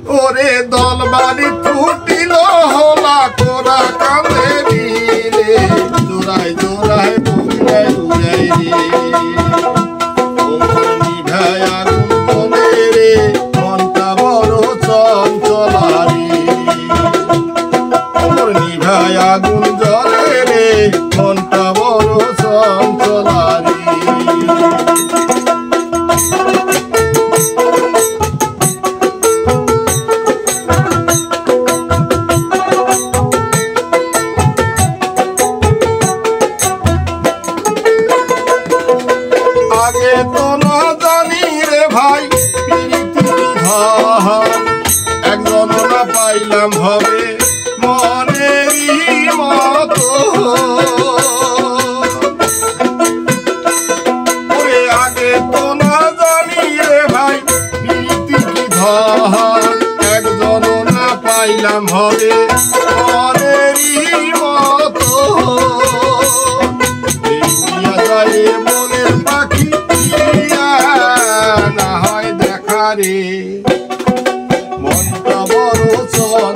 ওরে দল বাড়ি ফুটিল হলা কোরা কাঁদে মিলে জোড়ায় জোড়ায় বুঝাই বুঝাই রে নিভাই আগুন জলে রে মনটা বড় চঞ্চলা রে নিভাই আগুন জলে রে মনটা বড় চঞ্চলা রে আগে তো না জানি রে ভাই প্রীতি বিধান একজন না পাইলাম হবে মনেরই মতো ওরে আগে তো না জানি রে ভাই প্রীতি বিধান একজন না পাইলাম হবে মনেরই মতো মনের পাখি না হয় দেখা রে মনটা বড় চল